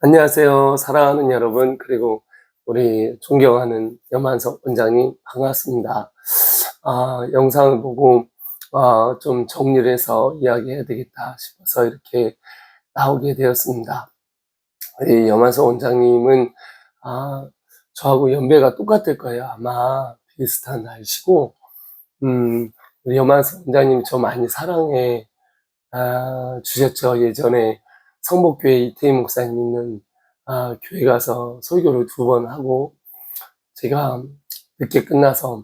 안녕하세요. 사랑하는 여러분, 그리고 우리 존경하는 염한석 원장님, 반갑습니다. 영상을 보고, 좀 정리를 해서 이야기해야 되겠다 싶어서 이렇게 나오게 되었습니다. 이 염한석 원장님은, 아, 저하고 연배가 똑같을 거예요. 아마 비슷한 나이시고, 우리 염한석 원장님 저 많이 사랑해, 주셨죠. 예전에 성목교회 이태임 목사님 있는 교회 가서 설교를 2번 하고, 제가 늦게 끝나서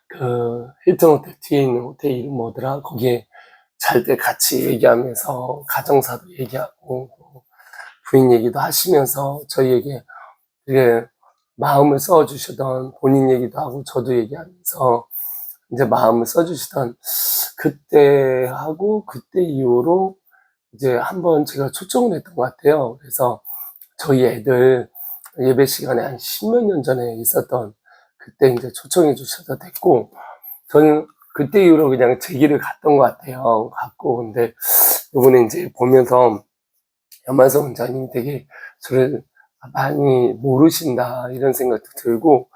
그 힐튼 호텔 뒤에 있는 호텔 이름 뭐더라? 거기에 잘 때 같이 얘기하면서 가정사도 얘기하고 부인 얘기도 하시면서 저희에게 되게 마음을 써주시던, 본인 얘기도 하고 저도 얘기하면서 이제 마음을 써주시던, 그때 하고 그때 이후로 이제 한번 제가 초청을 했던 것 같아요. 그래서 저희 애들 예배 시간에 한 10몇 년 전에 있었던, 그때 이제 초청해 주셔서 됐고, 저는 그때 이후로 그냥 제 길을 갔던 것 같아요. 갔고, 근데 이번에 이제 보면서 염만석 원장님이 되게 저를 많이 모르신다, 이런 생각도 들고,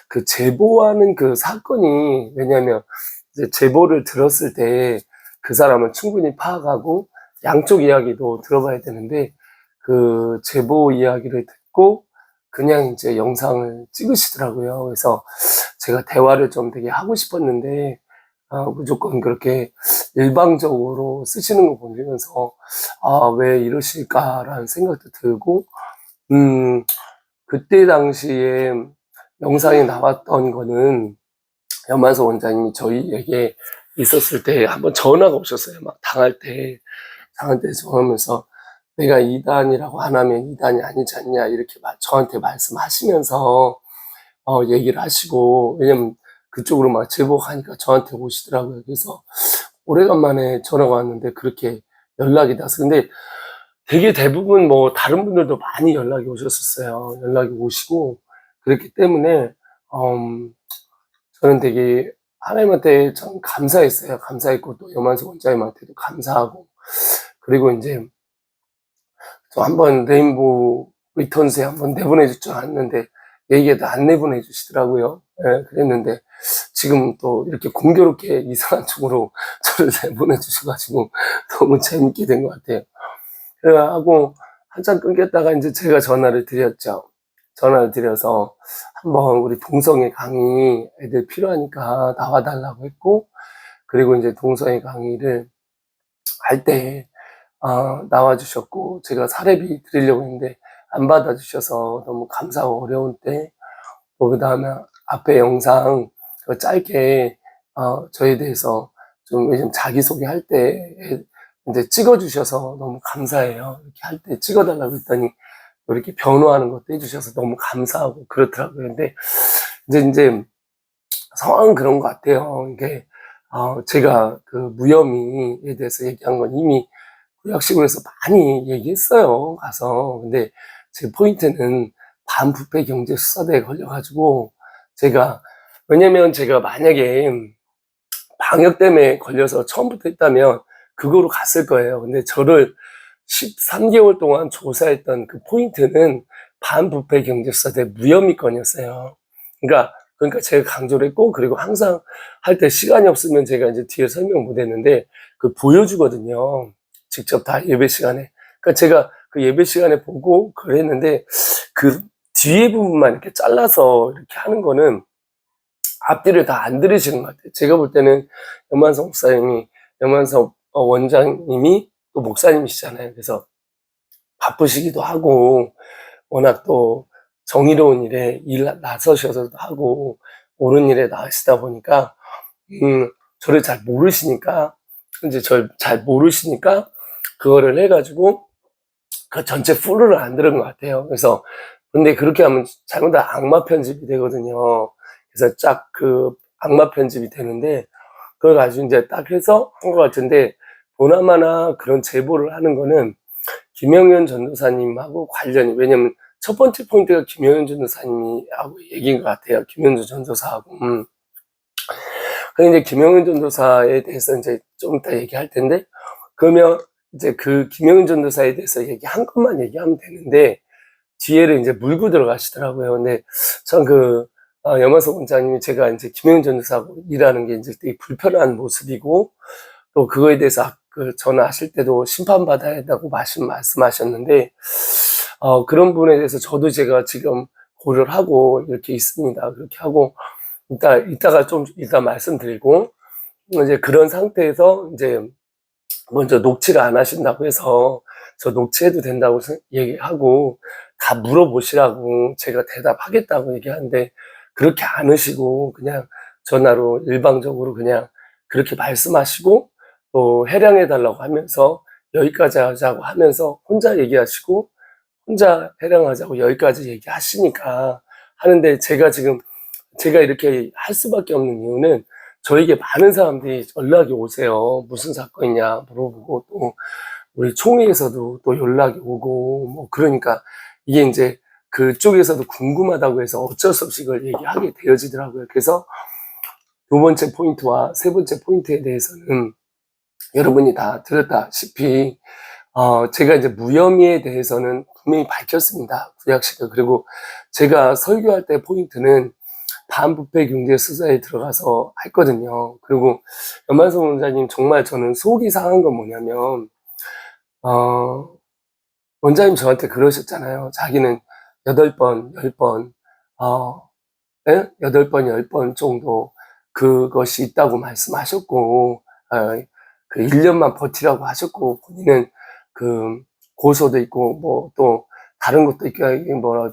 그 제보하는 그 사건이, 왜냐면 이제 제보를 들었을 때 그 사람을 충분히 파악하고 양쪽 이야기도 들어봐야 되는데, 그 제보 이야기를 듣고 그냥 이제 영상을 찍으시더라고요. 그래서 제가 대화를 좀 되게 하고 싶었는데, 무조건 그렇게 일방적으로 쓰시는 거 보면서, 왜 이러실까라는 생각도 들고, 음, 그때 당시에 영상에 나왔던 거는 염한석 원장님이 저희에게 있었을 때 한번 전화가 오셨어요. 막 당할 때 전화하면서 내가 이단이라고 안 하면 이단이 아니지 않냐, 이렇게 저한테 말씀하시면서 얘기를 하시고, 왜냐면 그쪽으로 막 제보하니까 저한테 오시더라고요. 그래서 오래간만에 전화가 왔는데 그렇게 연락이 닿았어요. 근데 되게 대부분 뭐 다른 분들도 많이 연락이 오셨었어요. 연락이 오시고, 그렇기 때문에 저는 되게 하나님한테 참 감사했어요. 감사했고, 또 염한석 원장님한테도 감사하고, 그리고 이제 저 한번 레인보우 리턴스에 한번 내보내줄 줄 알았는데 얘기해도 안 내보내주시더라고요. 예, 그랬는데 지금 또 이렇게 공교롭게 이상한 쪽으로 저를 내보내주셔가지고 너무 재밌게 된 것 같아요. 그래가지고 한참 끊겼다가 이제 제가 전화를 드렸죠. 전화를 드려서 한번 우리 동성애 강의 애들 필요하니까 나와달라고 했고, 그리고 이제 동성애 강의를 할 때 나와주셨고, 제가 사례비 드리려고 했는데 안 받아주셔서 너무 감사하고 어려운 때, 또 그 다음에 앞에 영상 짧게 저에 대해서 좀 요즘 자기소개 할 때 이제 찍어주셔서 너무 감사해요. 이렇게 할 때 찍어달라고 했더니 이렇게 변호하는 것도 해주셔서 너무 감사하고 그렇더라고요. 근데 이제 상황은 그런 것 같아요. 이게 제가 그 무혐의에 대해서 얘기한 건 이미 구약시국에서 많이 얘기했어요, 가서. 근데 제 포인트는 반부패 경제 수사대에 걸려가지고, 제가, 왜냐면 제가 만약에 방역 때문에 걸려서 처음부터 했다면 그거로 갔을 거예요. 근데 저를 13개월 동안 조사했던 그 포인트는 반부패 경제수사대 무혐의권이었어요. 그러니까 제가 강조를 했고, 그리고 항상 할 때 시간이 없으면 제가 이제 뒤에 설명 못 했는데, 그 보여주거든요. 직접 다 예배 시간에. 그러니까 제가 그 예배 시간에 보고 그랬는데, 그 뒤에 부분만 이렇게 잘라서 이렇게 하는 거는 앞뒤를 다 안 들으시는 것 같아요. 제가 볼 때는 염한석 목사님이, 염한석 원장님이 또 목사님이시잖아요. 그래서 바쁘시기도 하고, 워낙 또 정의로운 일에 나서셔서도 하고, 옳은 일에 나으시다 보니까, 저를 잘 모르시니까, 이제 저를 잘 모르시니까, 그거를 해가지고, 그 전체 풀을 안 들은 것 같아요. 그래서, 근데 그렇게 하면 잘못하면 악마 편집이 되거든요. 그래서 쫙 그 악마 편집이 되는데, 그걸 가지고 이제 딱 해서 한 것 같은데, 보나마나 그런 제보를 하는 거는 김영현 전도사님하고 관련이, 왜냐면 첫 번째 포인트가 김영현 전도사님이 하고 얘기인 것 같아요. 김현주 전도사하고. 근데 이제 김영현 전도사에 대해서 이제 좀 이따 얘기할 텐데, 그러면 이제 그 김영윤 전도사에 대해서 얘기한 것만 얘기하면 되는데 뒤에를 이제 물고 들어가시더라고요. 근데 전 염원석 원장님이 제가 이제 김영윤 전도사하고 일하는 게 이제 되게 불편한 모습이고 또 그거에 대해서 전화하실 때도 심판받아야 한다고 말씀하셨는데 그런 부분에 대해서 저도 제가 지금 고려를 하고 이렇게 있습니다. 그렇게 하고 이따가 좀 이따 말씀드리고 이제 그런 상태에서 이제 먼저 녹취를 안 하신다고 해서 저 녹취해도 된다고 얘기하고 다 물어보시라고 제가 대답하겠다고 얘기하는데 그렇게 안 하시고 그냥 전화로 일방적으로 그냥 그렇게 말씀하시고 또 해량해 달라고 하면서 여기까지 하자고 하면서 혼자 얘기하시고 혼자 해량하자고 여기까지 얘기하시니까 하는데 제가 이렇게 할 수밖에 없는 이유는 저에게 많은 사람들이 연락이 오세요. 무슨 사건이냐 물어보고 또 우리 총회에서도 또 연락이 오고 뭐 그러니까 이게 이제 그쪽에서도 궁금하다고 해서 어쩔 수 없이 이걸 얘기하게 되어지더라고요. 그래서 두 번째 포인트와 세 번째 포인트에 대해서는 여러분이 다 들었다시피 제가 이제 무혐의에 대해서는 분명히 밝혔습니다. 구약시가. 그리고 제가 설교할 때 포인트는 반부패 경제 수사에 들어가서 했거든요. 그리고 염한성 원장님 정말 저는 속이 상한 건 뭐냐면 원장님 저한테 그러셨잖아요. 자기는 8번, 10번, 8번, 10번 정도 그것이 있다고 말씀하셨고, 그 1년만 버티라고 하셨고, 본인은 그 고소도 있고, 뭐 또 다른 것도 있고, 뭐,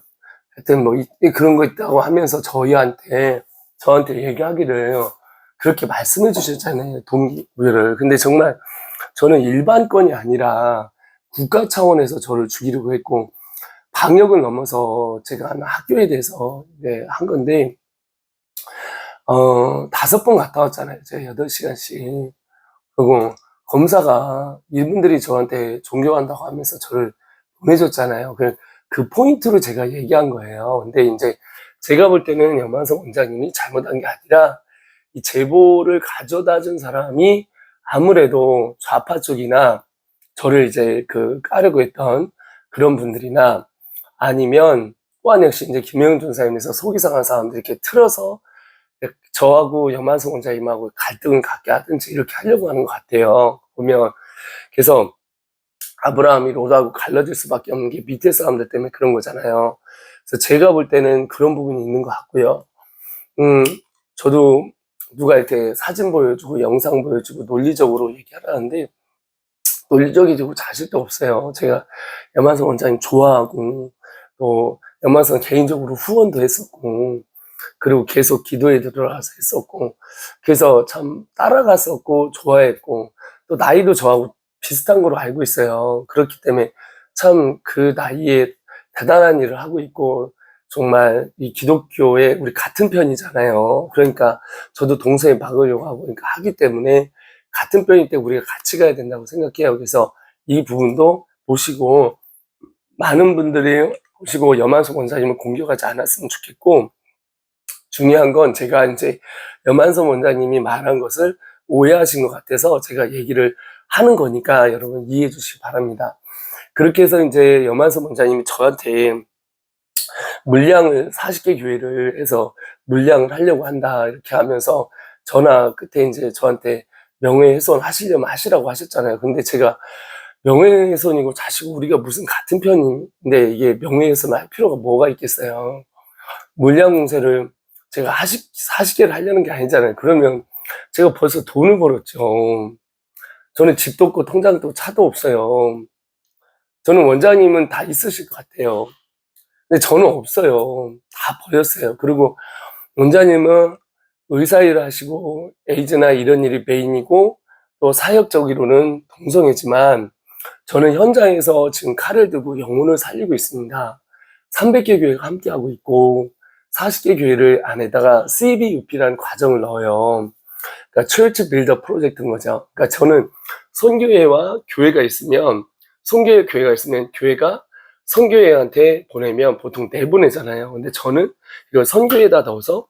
하여튼 뭐, 그런 거 있다고 하면서 저한테 얘기하기를 그렇게 말씀해 주셨잖아요. 동기부여를. 근데 정말 저는 일반 건이 아니라 국가 차원에서 저를 죽이려고 했고, 방역을 넘어서 제가 하는 학교에 대해서 한 건데, 5번 갔다 왔잖아요. 제가 8시간씩. 그리고 검사가 이분들이 저한테 존경한다고 하면서 저를 보내줬잖아요. 그 포인트로 제가 얘기한 거예요. 근데 이제 제가 볼 때는 염한석 원장님이 잘못한 게 아니라 이 제보를 가져다 준 사람이 아무래도 좌파 쪽이나 저를 이제 까려고 했던 그런 분들이나 아니면 또한 역시 이제 김영준 전사님에서 속이 상한 사람들 이렇게 틀어서 저하고 염한석 원장님하고 갈등을 갖게 하든지 이렇게 하려고 하는 것 같아요. 보면. 그래서 아브라함이 롯하고 갈라질 수밖에 없는 게 밑에 사람들 때문에 그런 거잖아요. 그래서 제가 볼 때는 그런 부분이 있는 것 같고요. 저도 누가 이렇게 사진 보여주고 영상 보여주고 논리적으로 얘기하라는데 논리적이고 자질도 없어요. 제가 염한석 원장님 좋아하고 또 염한석 개인적으로 후원도 했었고 그리고 계속 기도에 들어가서 했었고 그래서 참 따라갔었고 좋아했고 또 나이도 저하고 비슷한 걸로 알고 있어요. 그렇기 때문에 참 그 나이에 대단한 일을 하고 있고 정말 이 기독교에 우리 같은 편이잖아요. 그러니까 저도 동생이 막으려고 하고 그러니까 하기 때문에 같은 편일 때 우리가 같이 가야 된다고 생각해요. 그래서 이 부분도 보시고 많은 분들이 보시고 염한석 원사님을 공격하지 않았으면 좋겠고 중요한 건 제가 이제 염한석 원장님이 말한 것을 오해하신 것 같아서 제가 얘기를 하는 거니까 여러분 이해해 주시기 바랍니다. 그렇게 해서 이제 염한석 원장님이 저한테 물량을 40개 교회를 해서 물량을 하려고 한다 이렇게 하면서 전화 끝에 이제 저한테 명예훼손 하시려면 하시라고 하셨잖아요. 근데 제가 명예훼손이고 자시고 우리가 무슨 같은 편인데 이게 명예훼손 할 필요가 뭐가 있겠어요. 물량 공세를 제가 40개를 하려는 게 아니잖아요. 그러면 제가 벌써 돈을 벌었죠. 저는 집도 없고 통장도 없고 차도 없어요. 저는 원장님은 다 있으실 것 같아요. 근데 저는 없어요. 다 버렸어요. 그리고 원장님은 의사 일을 하시고 에이즈나 이런 일이 메인이고 또 사역적으로는 동성애지만 저는 현장에서 지금 칼을 들고 영혼을 살리고 있습니다. 300개 교회가 함께하고 있고 40개 교회를 안에다가 CBUP라는 과정을 넣어요. 그러니까 Church Builder 프로젝트인 거죠. 그러니까 저는 선교회와 교회가 있으면 교회가 있으면 교회가 선교회한테 보내면 보통 내보내잖아요. 근데 저는 이걸 선교회에다 넣어서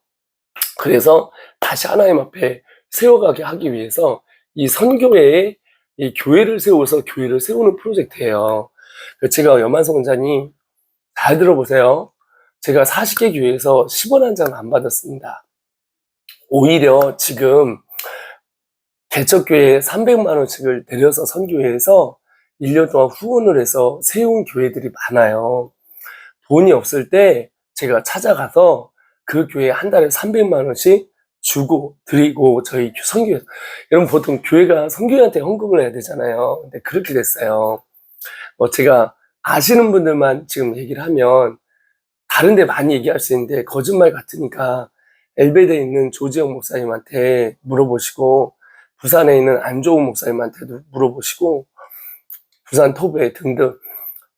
그래서 다시 하나님 앞에 세워가게 하기 위해서 이 선교회에 이 교회를 세워서 교회를 세우는 프로젝트예요. 제가 염한석 원장님 잘 들어보세요. 제가 40개 교회에서 10원 한 장 안 받았습니다. 오히려 지금 개척교회에 300만 원씩을 내려서 선교회에서 1년 동안 후원을 해서 세운 교회들이 많아요. 돈이 없을 때 제가 찾아가서 그 교회에 한 달에 300만 원씩 주고 드리고 저희 선교회, 여러분 보통 교회가 선교회한테 헌금을 해야 되잖아요. 근데 그렇게 됐어요. 제가 아시는 분들만 지금 얘기를 하면 다른 데 많이 얘기할 수 있는데 거짓말 같으니까 엘베드에 있는 조지영 목사님한테 물어보시고, 부산에 있는 안조우 목사님한테도 물어보시고, 부산 토부에 등등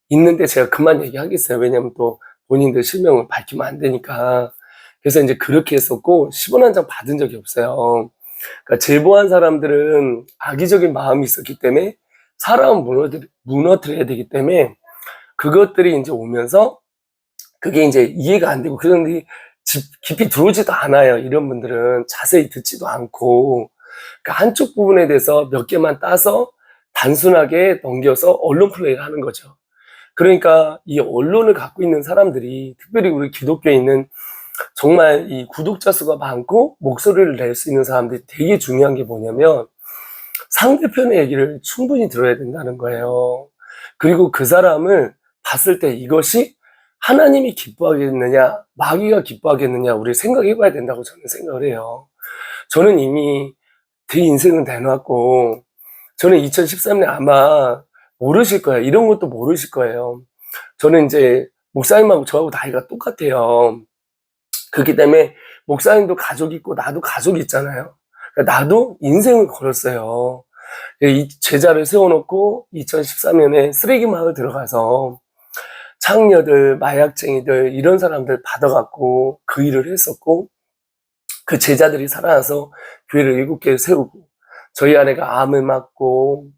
있는데 제가 그만 얘기하겠어요. 왜냐면 또 본인들 실명을 밝히면 안 되니까. 그래서 이제 그렇게 했었고 10원 한 장 받은 적이 없어요. 그러니까 제보한 사람들은 악의적인 마음이 있었기 때문에 사람을 무너뜨려야 되기 때문에 그것들이 이제 오면서 그게 이제 이해가 안 되고 그런 깊이 들어오지도 않아요. 이런 분들은 자세히 듣지도 않고, 그러니까 한쪽 부분에 대해서 몇 개만 따서 단순하게 넘겨서 언론 플레이를 하는 거죠. 그러니까 이 언론을 갖고 있는 사람들이, 특별히 우리 기독교에 있는 정말 이 구독자 수가 많고 목소리를 낼 수 있는 사람들이 되게 중요한 게 뭐냐면 상대편의 얘기를 충분히 들어야 된다는 거예요. 그리고 그 사람을 봤을 때 이것이 하나님이 기뻐하겠느냐, 마귀가 기뻐하겠느냐, 우리 생각해 봐야 된다고 저는 생각을 해요. 저는 이미 제 인생은 내놨고, 저는 2013년에 아마 모르실 거예요. 이런 것도 모르실 거예요. 저는 이제 목사님하고 저하고 나이가 똑같아요. 그렇기 때문에 목사님도 가족 있고 나도 가족이 있잖아요. 그러니까 나도 인생을 걸었어요. 이 제자를 세워놓고 2013년에 쓰레기 마을 들어가서 창녀들, 마약쟁이들 이런 사람들 받아갖고 그 일을 했었고, 그 제자들이 살아나서 교회를 7개 세우고, 저희 아내가 암을 맞고,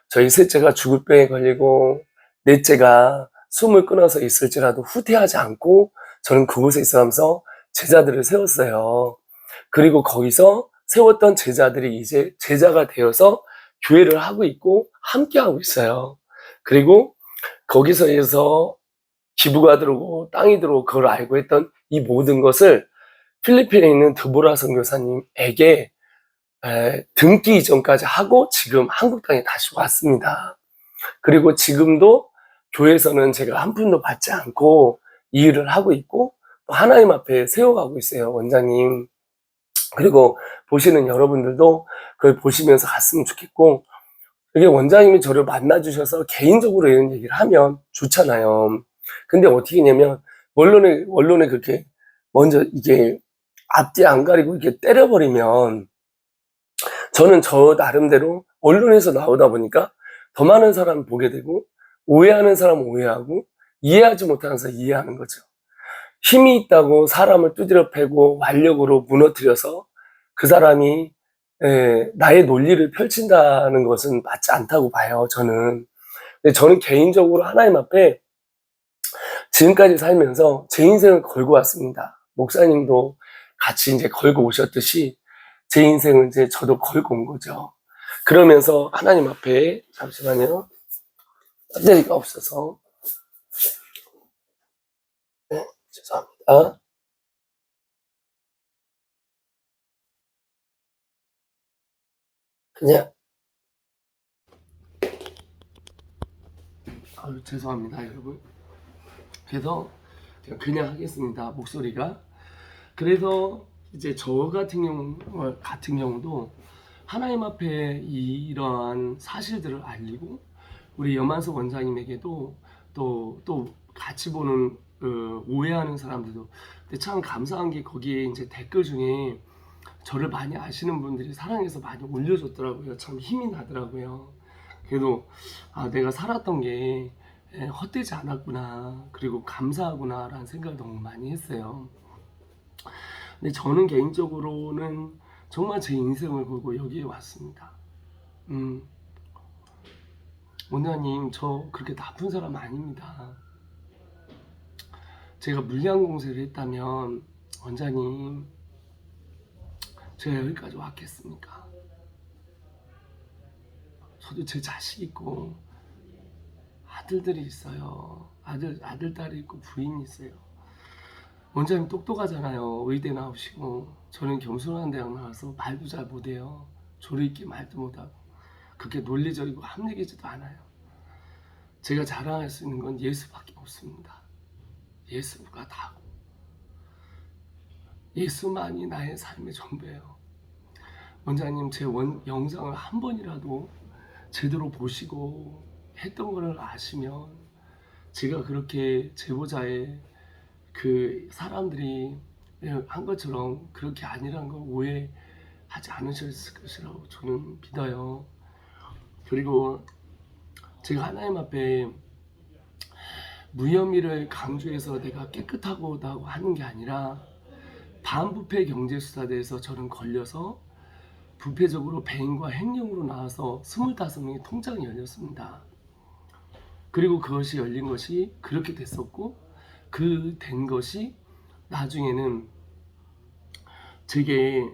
저희 셋째가 죽을 병에 걸리고, 넷째가 숨을 끊어서 있을지라도 후퇴하지 않고 저는 그곳에 있으면서 제자들을 세웠어요. 그리고 거기서 세웠던 제자들이 이제 제자가 되어서 교회를 하고 있고 함께 하고 있어요. 그리고 거기서 해서 기부가 들어오고 땅이 들어오고 그걸 알고 했던 이 모든 것을 필리핀에 있는 드보라 선교사님에게 등기 이전까지 하고 지금 한국 땅에 다시 왔습니다. 그리고 지금도 교회에서는 제가 한 푼도 받지 않고 이 일을 하고 있고 또 하나님 앞에 세워가고 있어요, 원장님. 그리고 보시는 여러분들도 그걸 보시면서 갔으면 좋겠고, 이게 원장님이 저를 만나주셔서 개인적으로 이런 얘기를 하면 좋잖아요. 근데 어떻게 했냐면 언론에 그렇게 먼저 이게 앞뒤 안 가리고 이렇게 때려버리면 저는 저 나름대로 언론에서 나오다 보니까 더 많은 사람을 보게 되고, 오해하는 사람은 오해하고 이해하지 못하는 사람 이해하는 거죠. 힘이 있다고 사람을 두드려 패고 완력으로 무너뜨려서 그 사람이 나의 논리를 펼친다는 것은 맞지 않다고 봐요, 저는. 근데 저는 개인적으로 하나님 앞에 지금까지 살면서 제 인생을 걸고 왔습니다. 목사님도 같이 이제 걸고 오셨듯이 제 인생을 이제 저도 걸고 온 거죠. 그러면서 하나님 앞에, 잠시만요. 배터리가 없어서. 네, 죄송합니다. 그냥, 죄송합니다, 여러분. 그래서 제가 그냥 하겠습니다, 목소리가. 그래서 이제 저 같은 경우도 하나님 앞에 이러한 사실들을 알리고, 우리 염한석 원장님에게도 또 같이 보는 오해하는 사람들도. 근데 참 감사한 게 거기에 이제 댓글 중에 저를 많이 아시는 분들이 사랑해서 많이 올려줬더라고요. 참 힘이 나더라고요. 그래도 내가 살았던 게 헛되지 않았구나, 그리고 감사하구나라는 생각을 너무 많이 했어요. 근데 저는 개인적으로는 정말 제 인생을 걸고 여기에 왔습니다. 원장님, 저 그렇게 나쁜 사람 아닙니다. 제가 물량 공세를 했다면 원장님, 제가 여기까지 왔겠습니까? 저도 제 자식 있고 아들들이 있어요. 아들, 딸이 있고 부인이 있어요. 원장님 똑똑하잖아요. 의대 나오시고. 저는 겸손한 대학 나와서 말도 잘 못해요. 조리 있게 말도 못하고. 그렇게 논리적이고 합리적이지도 않아요. 제가 자랑할 수 있는 건 예수밖에 없습니다. 예수가 다고. 예수만이 나의 삶의 전부예요. 원장님 제 영상을 한 번이라도 제대로 보시고 했던 거를 아시면 제가 그렇게 제보자의 그 사람들이 한 것처럼 그렇게 아니라는 걸 오해하지 않으셨을 것이라고 저는 믿어요. 그리고 제가 하나님 앞에 무혐의를 강조해서 내가 깨끗하고다고 하는 게 아니라 반부패 경제수사대에서 저는 걸려서 부패적으로 배임과 횡령으로 나와서 25명의 통장이 열렸습니다. 그리고 그것이 열린 것이 그렇게 됐었고 그 된 것이 나중에는 제게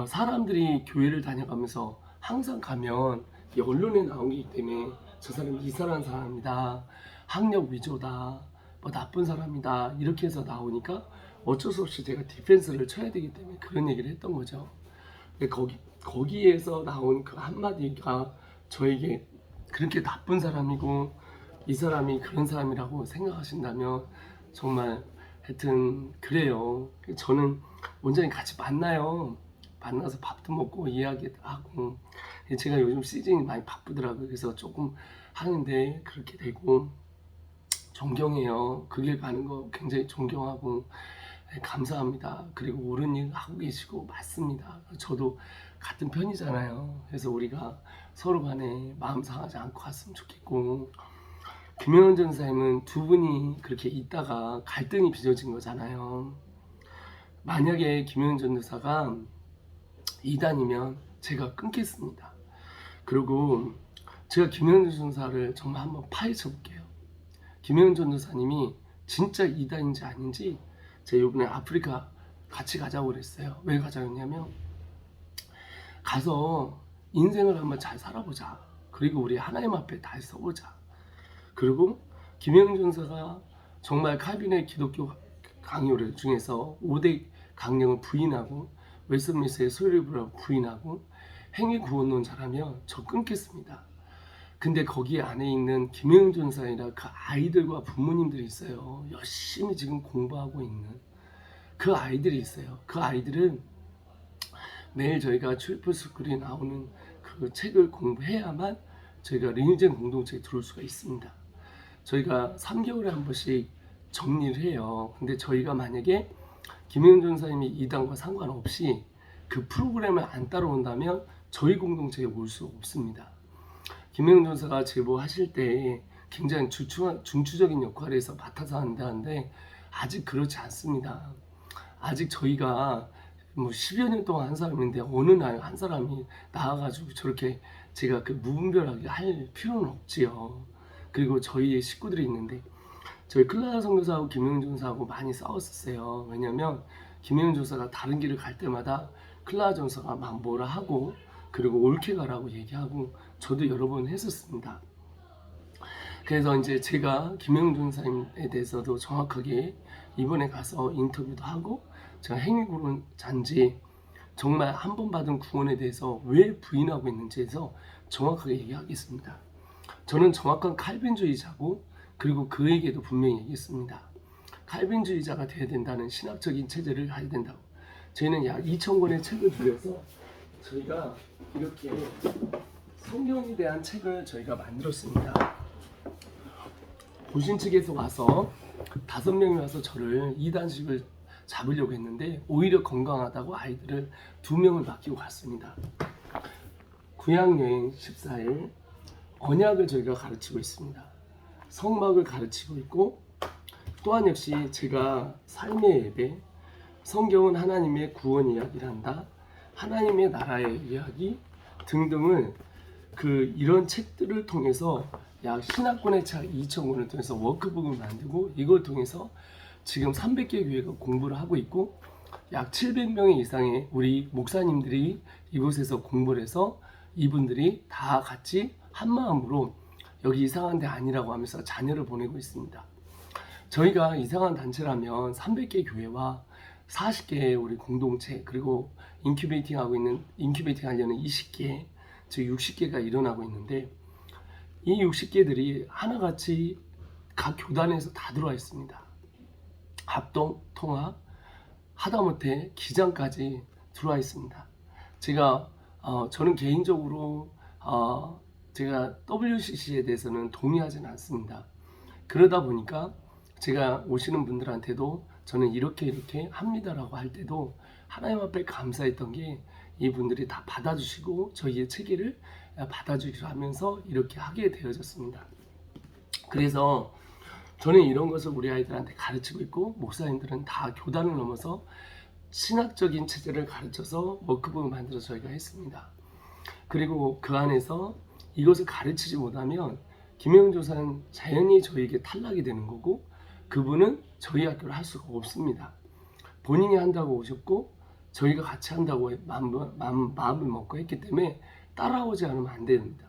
사람들이 교회를 다녀가면서 항상 가면 언론에 나오기 때문에 저 사람이 이상한 사람이다, 학력 위조다, 뭐 나쁜 사람이다 이렇게 해서 나오니까 어쩔 수 없이 제가 디펜스를 쳐야 되기 때문에 그런 얘기를 했던 거죠. 근데 거기에서 나온 그 한마디가 저에게 그렇게 나쁜 사람이고 이 사람이 그런 사람이라고 생각하신다면 정말 하여튼 그래요. 저는 원장님 같이 만나요. 만나서 밥도 먹고 이야기하고. 제가 요즘 시즌이 많이 바쁘더라고요. 그래서 조금 하는데 그렇게 되고 존경해요. 그 길 가는 거 굉장히 존경하고 감사합니다. 그리고 옳은 일 하고 계시고 맞습니다. 저도 같은 편이잖아요. 그래서 우리가 서로 간에 마음 상하지 않고 갔으면 좋겠고, 김영은 전사님은 두 분이 그렇게 있다가 갈등이 빚어진 거잖아요. 만약에 김영은 전도사가 이단이면 제가 끊겠습니다. 그리고 제가 김영은 전도사를 정말 한번 파헤쳐 볼게요. 김영은 전도사님이 진짜 이단인지 아닌지 제가 이번에 아프리카 같이 가자고 그랬어요. 왜 가자고 했냐면 가서 인생을 한번 잘 살아보자. 그리고 우리 하나님 앞에 다시 서보자. 그리고 김영은 전사가 정말 칼빈의 기독교 강요를 중에서 5대 강령을 부인하고 웨스트민스터의 소유를 부인하고 행위 구원론 잘하면 저 끊겠습니다. 근데 거기 안에 있는 김영은 전사이나 그 아이들과 부모님들이 있어요. 열심히 지금 공부하고 있는 그 아이들이 있어요. 그 아이들은 매일 저희가 트리플스쿨이 나오는 그 책을 공부해야만 저희가 리니젠 공동체에 들어올 수가 있습니다. 저희가 3개월에 한 번씩 정리를 해요. 근데 저희가 만약에 김영은 전사님이 이단과 상관없이 그 프로그램을 안 따라온다면 저희 공동체에 올 수 없습니다. 김영은 전사가 제보하실 때 굉장히 중추적인 역할에서 맡아서 한다는데 아직 그렇지 않습니다. 아직 저희가 뭐 10여 년 동안 한 사람인데 어느 날 한 사람이 나와가지고 저렇게 제가 그 무분별하게 할 필요는 없지요. 그리고 저희의 식구들이 있는데 저희 클라라 선교사하고 김영은 전사하고 많이 싸웠었어요. 왜냐면 김영은 전사가 다른 길을 갈 때마다 클라라 전사가 막 뭐라 하고 그리고 옳게 가라고 얘기하고 저도 여러 번 했었습니다. 그래서 이제 제가 김영은 전사님에 대해서도 정확하게 이번에 가서 인터뷰도 하고 제가 행위구원 잔지 정말 한 번 받은 구원에 대해서 왜 부인하고 있는지에서 정확하게 얘기하겠습니다. 저는 정확한 칼빈주의자고 그리고 그에게도 분명히 얘기했습니다. 칼빈주의자가 되어야 된다는 신학적인 체제를 해야 된다고. 저희는 약 2,000권의 책을 들여서 저희가 이렇게 성경에 대한 책을 저희가 만들었습니다. 보신 측에서 와서 5명이 와서 저를 이단식을 잡으려고 했는데 오히려 건강하다고 아이들을 2명을 맡기고 갔습니다. 구약여행 14일 언약을 저희가 가르치고 있습니다. 성막을 가르치고 있고 또한 역시 제가 삶의 예배, 성경은 하나님의 구원 이야기를 한다, 하나님의 나라의 이야기 등등을 이런 책들을 통해서 약 신학권의 책 2,000권을 통해서 워크북을 만들고 이걸 통해서 지금 300개 교회가 공부를 하고 있고 약 700명 이상의 우리 목사님들이 이곳에서 공부를 해서 이분들이 다 같이 한 마음으로 여기 이상한 데 아니라고 하면서 자녀를 보내고 있습니다. 저희가 이상한 단체라면 300개 교회와 40개의 우리 공동체, 그리고 인큐베이팅 하려는 20개, 즉 60개가 일어나고 있는데, 이 60개들이 하나같이 각 교단에서 다 들어와 있습니다. 합동, 통합, 하다못해 기장까지 들어와 있습니다. 저는 개인적으로 제가 WCC에 대해서는 동의하지는 않습니다. 그러다 보니까 제가 오시는 분들한테도 저는 이렇게 합니다라고 할 때도 하나님 앞에 감사했던 게 이분들이 다 받아주시고 저희의 체계를 받아주기로 하면서 이렇게 하게 되어졌습니다. 그래서 저는 이런 것을 우리 아이들한테 가르치고 있고, 목사님들은 다 교단을 넘어서 신학적인 체제를 가르쳐서 워크북을 만들어서 저희가 했습니다. 그리고 그 안에서 이것을 가르치지 못하면 김영훈 조사는 자연히 저에게 탈락이 되는 거고, 그분은 저희 학교를 할 수가 없습니다. 본인이 한다고 오셨고 저희가 같이 한다고 마음을 먹고 했기 때문에 따라오지 않으면 안 됩니다.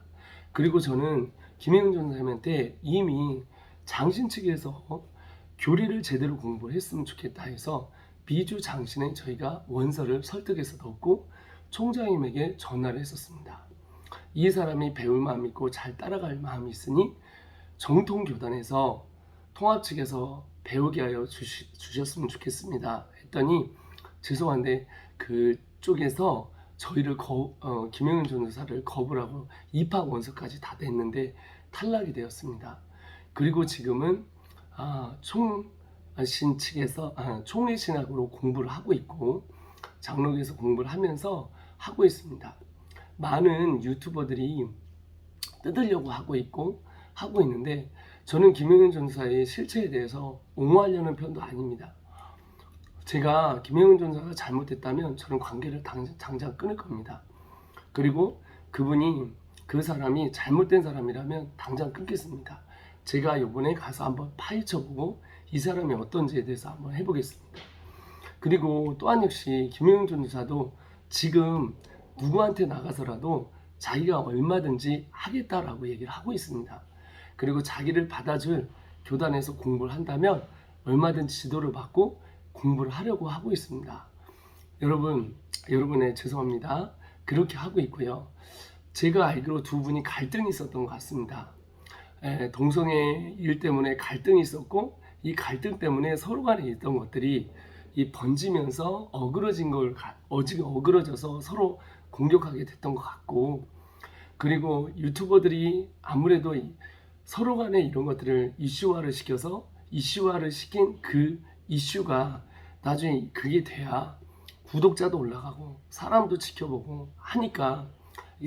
그리고 저는 김영훈 전사님한테 이미 장신 측에서 교리를 제대로 공부를 했으면 좋겠다 해서 미주 장신에 저희가 원서를 설득해서 넣었고 총장님에게 전화를 했었습니다. 이 사람이 배울 마음이 있고 잘 따라갈 마음이 있으니 정통교단에서 통합 측에서 배우게 하여 주셨으면 좋겠습니다 했더니, 죄송한데 그쪽에서 저희를 김영훈 전도사를 거부를 하고 입학 원서까지 다 냈는데 탈락이 되었습니다. 그리고 지금은 총신 측에서 총회 신학으로 공부를 하고 있고 장로교에서 공부를 하면서 하고 있습니다. 많은 유튜버들이 뜯으려고 하고 있는데 저는 김영훈 전사의 실체에 대해서 옹호하려는 편도 아닙니다. 제가 김영훈 전사가 잘못했다면 저는 관계를 당장 끊을 겁니다. 그리고 그 사람이 잘못된 사람이라면 당장 끊겠습니다. 제가 이번에 가서 한번 파헤쳐보고 이 사람이 어떤지에 대해서 한번 해보겠습니다. 그리고 또한 역시 김영훈 전도사도 지금 누구한테 나가서라도 자기가 얼마든지 하겠다라고 얘기를 하고 있습니다. 그리고 자기를 받아줄 교단에서 공부를 한다면 얼마든지 지도를 받고 공부를 하려고 하고 있습니다. 여러분의 죄송합니다. 그렇게 하고 있고요. 제가 알기로 두 분이 갈등이 있었던 것 같습니다. 동성애 일 때문에 갈등이 있었고, 이 갈등 때문에 서로 간에 있던 것들이 번지면서 어그러져서 서로 공격하게 됐던 것 같고, 그리고 유튜버들이 아무래도 서로 간에 이런 것들을 이슈화를 시킨 그 이슈가 나중에 그게 돼야 구독자도 올라가고 사람도 지켜보고 하니까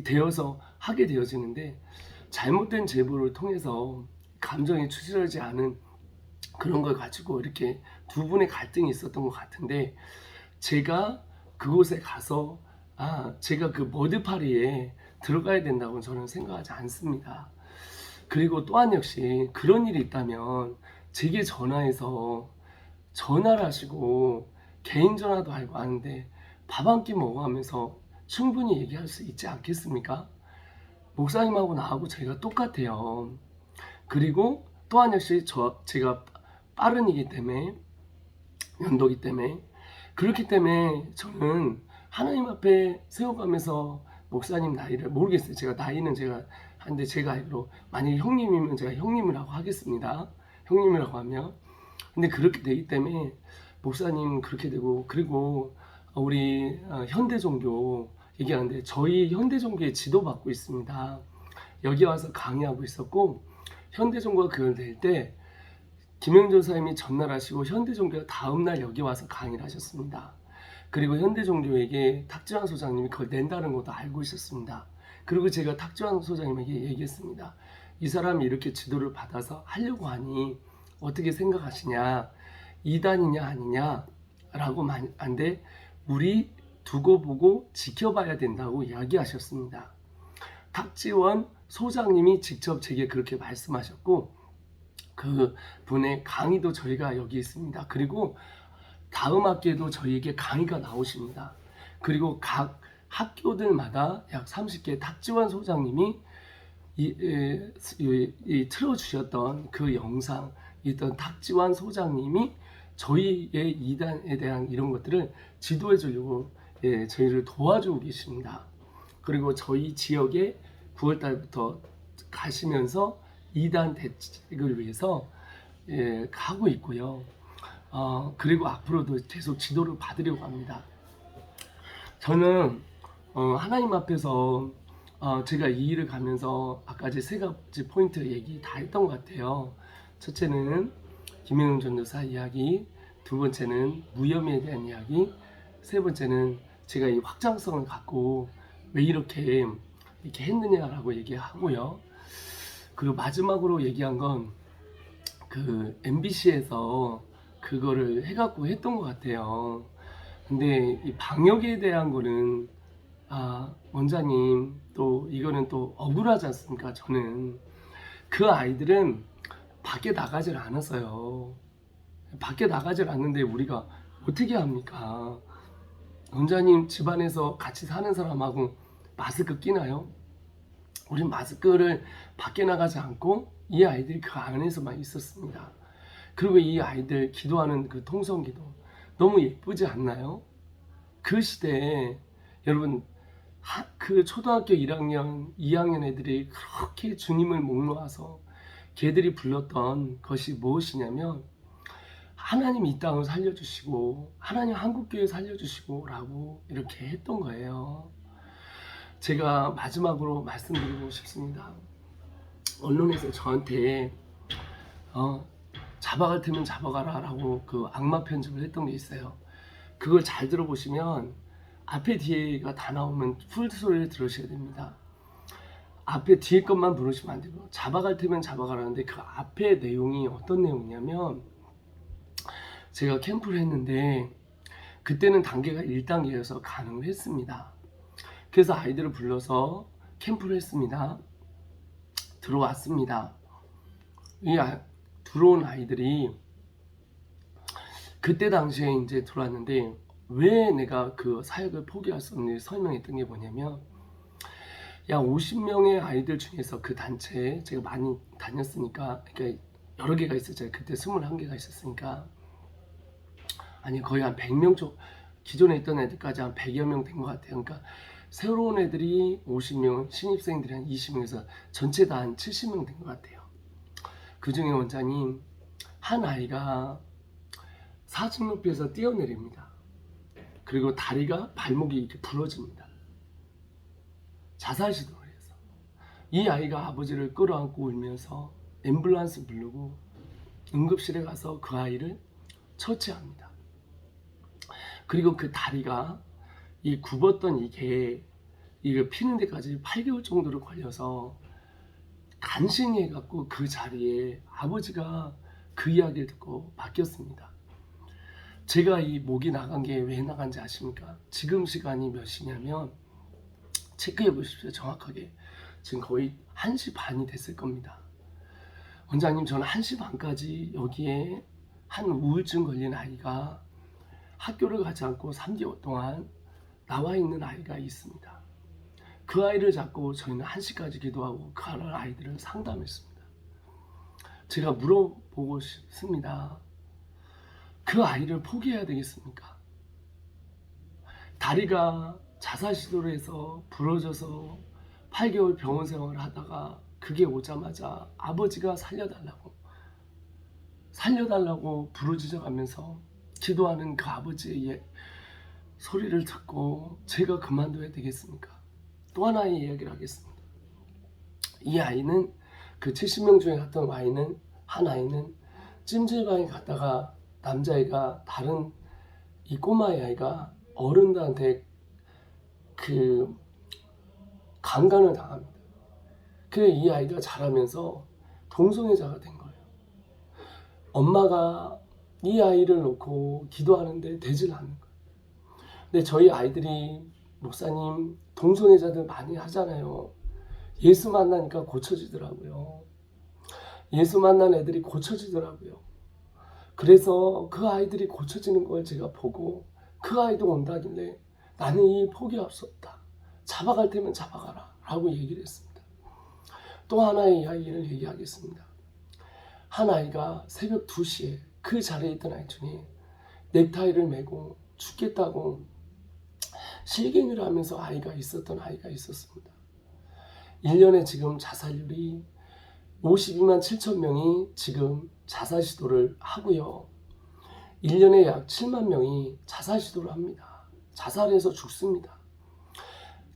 되어서 하게 되어지는데, 잘못된 제보를 통해서 감정이 추스려지지 않은 그런 걸 가지고 이렇게 두 분의 갈등이 있었던 것 같은데, 제가 그곳에 가서 제가 그 머드파리에 들어가야 된다고 저는 생각하지 않습니다. 그리고 또한 역시 그런 일이 있다면 제게 전화해서 전화를 하시고 개인 전화도 알고 아는데 밥 한 끼 먹어가면서 충분히 얘기할 수 있지 않겠습니까? 목사님하고 나하고 저희가 똑같아요. 그리고 또한 역시 제가 빠른이기 때문에, 연도기 때문에, 그렇기 때문에 저는 하나님 앞에 세워가면서 목사님 나이를 모르겠어요. 한데 제가 알기로 만약에 형님이면 제가 형님이라고 하겠습니다. 형님이라고 하면. 근데 그렇게 되기 때문에 목사님 그렇게 되고, 그리고 우리 현대종교 얘기하는데 저희 현대종교에 지도받고 있습니다. 여기 와서 강의하고 있었고, 현대종교가 그걸 될 때 김영훈 전사님이 전날하시고 현대종교가 다음날 여기 와서 강의를 하셨습니다. 그리고 현대종교에게 탁지환 소장님이 그걸 낸다는 것도 알고 있었습니다. 그리고 제가 탁지환 소장님에게 얘기했습니다. 이 사람이 이렇게 지도를 받아서 하려고 하니 어떻게 생각하시냐, 이단이냐 아니냐 라고 한데 우리 두고 보고 지켜봐야 된다고 이야기하셨습니다. 탁지원 소장님이 직접 제게 그렇게 말씀하셨고, 그 분의 강의도 저희가 여기 있습니다. 그리고 다음 학기에도 저희에게 강의가 나오십니다. 그리고 각 학교들마다 약 30개 탁지원 소장님이 틀어주셨던 그 영상, 있던 탁지원 소장님이 저희의 이단에 대한 이런 것들을 지도해 주려고 저희를 도와주고 계십니다. 그리고 저희 지역에 9월 달부터 가시면서 이단 대책을 위해서 가고 있고요. 그리고 앞으로도 계속 지도를 받으려고 합니다. 저는 하나님 앞에서 제가 이 일을 가면서 아까 제 세 가지 포인트 얘기 다 했던 것 같아요. 첫째는 김혜웅 전도사 이야기, 두 번째는 무혐의에 대한 이야기, 세 번째는 제가 이 확장성을 갖고 왜 이렇게 했느냐라고 얘기하고요. 그리고 마지막으로 얘기한 건 그 MBC에서 그거를 해갖고 했던 것 같아요. 근데 이 방역에 대한 거는 원장님 또 이거는 또 억울하지 않습니까? 저는 그 아이들은 밖에 나가질 않았어요. 밖에 나가질 않는데 우리가 어떻게 합니까? 원장님 집안에서 같이 사는 사람하고 마스크 끼나요? 우린 마스크를 밖에 나가지 않고 이 아이들이 그 안에서만 있었습니다. 그리고 이 아이들 기도하는 그 통성기도 너무 예쁘지 않나요? 그 시대에 여러분 그 초등학교 1학년, 2학년 애들이 그렇게 주님을 목 놓아서 걔들이 불렀던 것이 무엇이냐면 하나님 이 땅을 살려주시고 하나님 한국교회 살려주시고 라고 이렇게 했던 거예요. 제가 마지막으로 말씀드리고 싶습니다. 언론에서 저한테 잡아갈 테면 잡아가라 라고 그 악마 편집을 했던 게 있어요. 그걸 잘 들어보시면 앞에 뒤에가 다 나오면 풀 소리를 들으셔야 됩니다. 앞에 뒤에 것만 부르시면 안 되고 잡아갈 테면 잡아가라는데 그 앞에 내용이 어떤 내용이냐면 제가 캠프를 했는데 그때는 단계가 1단계여서 가능을 했습니다. 그래서 아이들을 불러서 캠프를 했습니다. 들어왔습니다. 들어온 아이들이 그때 당시에 이제 들어왔는데 왜 내가 그 사역을 포기할 수 없는지 설명했던 게 뭐냐면 약 50명의 아이들 중에서 그 단체에 제가 많이 다녔으니까 그러니까 여러 개가 있었잖아요. 그때 21개가 있었으니까 아니 거의 한 100명 쪽 기존에 있던 애들까지 한 100여 명 된 것 같아요. 그러니까 새로운 애들이 50명, 신입생들이 한 20명에서 전체 다 한 70명 된 것 같아요. 그 중에 원장님 한 아이가 사슴 높이에서 뛰어내립니다. 그리고 다리가 발목이 이렇게 부러집니다. 자살 시도를 해서 이 아이가 아버지를 끌어안고 울면서 앰뷸런스 부르고 응급실에 가서 그 아이를 처치합니다. 그리고 그 다리가 이 굽었던 이게 피는 데까지 8개월 정도로 걸려서 간신히 해갖고 그 자리에 아버지가 그 이야기를 듣고 바뀌었습니다. 제가 이 목이 나간 게 왜 나간지 아십니까? 지금 시간이 몇 시냐면 체크해 보십시오. 정확하게 지금 거의 1시 반이 됐을 겁니다. 원장님 저는 1시 반까지 여기에 한 우울증 걸린 아이가 학교를 가지 않고 3개월 동안 나와 있는 아이가 있습니다. 그 아이를 잡고 저희는 1시까지 기도하고 그 아이들을 상담했습니다. 제가 물어보고 싶습니다. 그 아이를 포기해야 되겠습니까? 다리가 자살 시도를 해서 부러져서 8개월 병원 생활을 하다가 그게 오자마자 아버지가 살려달라고 부르짖어가면서 기도하는 그 아버지의 소리를 듣고 제가 그만둬야 되겠습니까? 또 하나의 이야기를 하겠습니다. 이 아이는 그 70명 중에 갔던 한 아이는 찜질방에 갔다가 남자애가 다른 이 꼬마의 아이가 어른들한테 그 강간을 당합니다. 그래 이 아이가 자라면서 동성애자가 된 거예요. 엄마가 이 아이를 놓고 기도하는데 되질 않는 거예요. 근데 저희 아이들이 목사님 동성애자들 많이 하잖아요. 예수 만나니까 고쳐지더라고요. 예수 만난 애들이 고쳐지더라고요. 그래서 그 아이들이 고쳐지는 걸 제가 보고 그 아이도 온다길래 나는 이 포기할 수 없다. 잡아갈 테면 잡아가라 라고 얘기를 했습니다. 또 하나의 이야기를 얘기하겠습니다. 한 아이가 새벽 2시에 그 자리에 있던 아이 중에 넥타이를 메고 죽겠다고 실갱이를 하면서 아이가 있었습니다. 1년에 지금 자살률이 52만 7천 명이 지금 자살 시도를 하고요. 1년에 약 7만 명이 자살 시도를 합니다. 자살해서 죽습니다.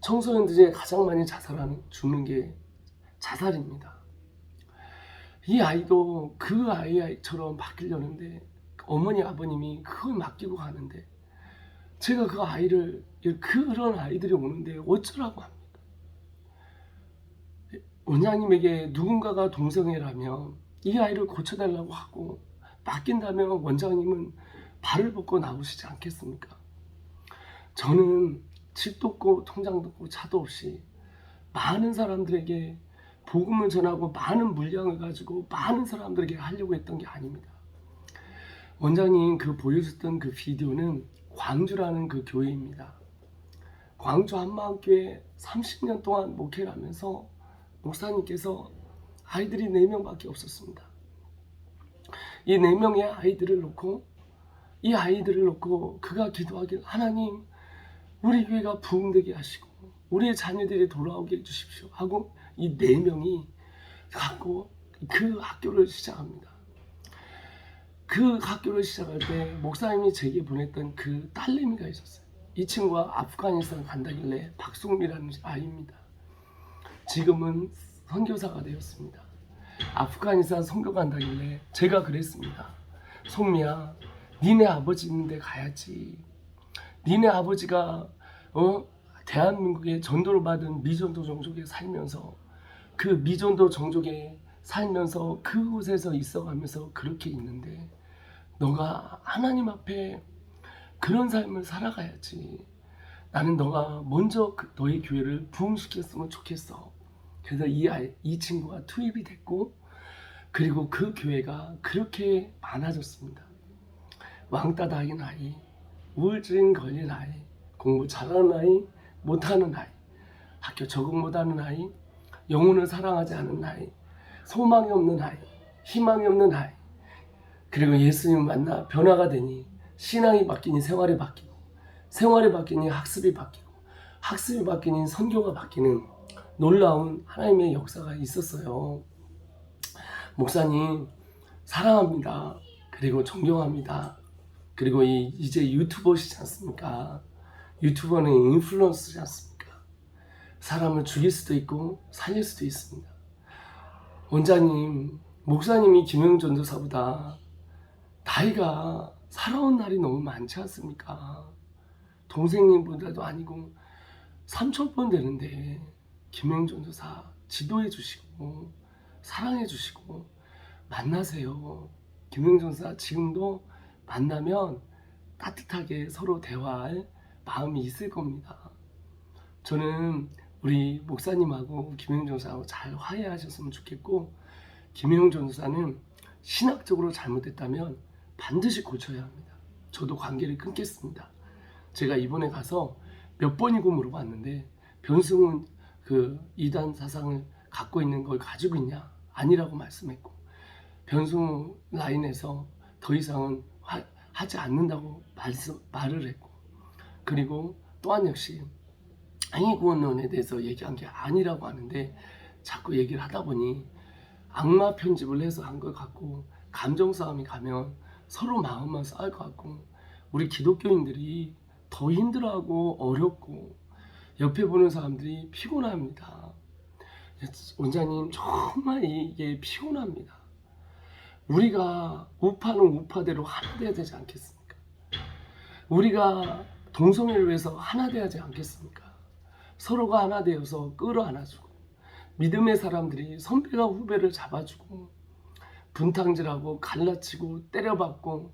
청소년들 중에 가장 많이 죽는 게 자살입니다. 이 아이도 그 아이처럼 바뀌려는데 어머니 아버님이 그걸 맡기고 가는데 제가 그런 아이들이 오는데 어쩌라고 합니까? 원장님에게 누군가가 동성애라면 이 아이를 고쳐달라고 하고 맡긴다면 원장님은 발을 벗고 나오시지 않겠습니까? 저는 집도 없고 통장도 없고 차도 없이 많은 사람들에게 복음을 전하고 많은 물량을 가지고 많은 사람들에게 하려고 했던 게 아닙니다. 원장님 보여줬던 그 비디오는 광주라는 그 교회입니다. 광주 한마음교회 30년 동안 목회를 하면서 목사님께서 아이들이 4명밖에 없었습니다. 이 4명의 아이들을 놓고 그가 기도하길, 하나님 우리 교회가 부흥되게 하시고 우리의 자녀들이 돌아오게 해주십시오 하고 이 4명이 갖고 그 학교를 시작합니다. 그 학교를 시작할 때 목사님이 제게 보냈던 그 딸내미가 있었어요. 이 친구가 아프가니스탄 간다길래 박송미라는 아이입니다. 지금은 선교사가 되었습니다. 아프가니스탄 선교 간다길래 제가 그랬습니다. 송미야, 니네 아버지 있는데 가야지. 니네 아버지가 대한민국의 전도를 받은 미전도 종족에 살면서 그 미전도 종족에 살면서 그곳에서 있어가면서 그렇게 있는데 너가 하나님 앞에 그런 삶을 살아가야지. 나는 너가 먼저 너의 교회를 부흥시켰으면 좋겠어. 그래서 이 친구가 투입이 됐고 그리고 그 교회가 그렇게 많아졌습니다. 왕따 당한 아이, 우울증 걸린 아이, 공부 잘하는 아이, 못하는 아이, 학교 적응 못하는 아이, 영혼을 사랑하지 않는 아이, 소망이 없는 아이, 희망이 없는 아이, 그리고 예수님 만나 변화가 되니 신앙이 바뀌니 생활이 바뀌고, 생활이 바뀌니 학습이 바뀌고, 학습이 바뀌니 선교가 바뀌는 놀라운 하나님의 역사가 있었어요. 목사님 사랑합니다. 그리고 존경합니다. 그리고 이제 유튜버시지 않습니까? 유튜버는 인플루언서지 않습니까? 사람을 죽일 수도 있고 살릴 수도 있습니다. 원장님, 목사님이 김영 전도사보다 나이가 살아온 날이 너무 많지 않습니까? 동생님보다도 아니고 삼촌번 되는데 김영 전도사 지도해 주시고 사랑해 주시고 만나세요. 김영 전도사 지금도 만나면 따뜻하게 서로 대화할 마음이 있을 겁니다. 저는 우리 목사님하고 김영 전도사하고 잘 화해하셨으면 좋겠고, 김영 전도사는 신학적으로 잘못됐다면 반드시 고쳐야 합니다. 저도 관계를 끊겠습니다. 제가 이번에 가서 몇 번이고 물어봤는데 변승은 그 이단 사상을 갖고 있는 걸 가지고 있냐? 아니라고 말씀했고, 변승 라인에서 더 이상은 하지 않는다고 말을 했고, 그리고 또한 역시 행위구원론에 대해서 얘기한 게 아니라고 하는데 자꾸 얘기를 하다 보니 악마 편집을 해서 한 걸 갖고 감정 싸움이 가면 서로 마음만 싸울 것 같고, 우리 기독교인들이 더 힘들어하고 어렵고 옆에 보는 사람들이 피곤합니다. 원장님 정말 이게 피곤합니다. 우리가 우파는 우파대로 하나 돼야 되지 않겠습니까? 우리가 동성애를 위해서 하나 돼야지 않겠습니까? 서로가 하나 되어서 끌어안아주고, 믿음의 사람들이 선배가 후배를 잡아주고 분탕질하고 갈라치고 때려박고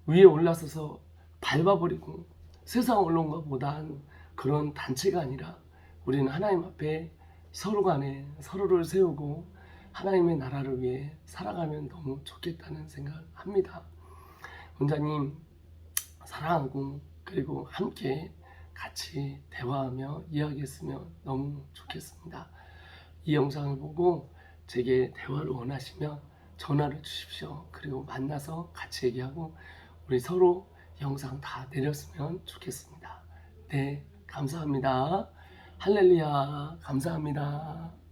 위에 올라서서 밟아버리고 세상 언론과 못한 그런 단체가 아니라 우리는 하나님 앞에 서로 간에 서로를 세우고 하나님의 나라를 위해 살아가면 너무 좋겠다는 생각을 합니다. 원장님 사랑하고 그리고 함께 같이 대화하며 이야기했으면 너무 좋겠습니다. 이 영상을 보고 제게 대화를 원하시면 전화를 주십시오. 그리고 만나서 같이 얘기하고 우리 서로 영상 다 내렸으면 좋겠습니다. 네, 감사합니다. 할렐루야, 감사합니다.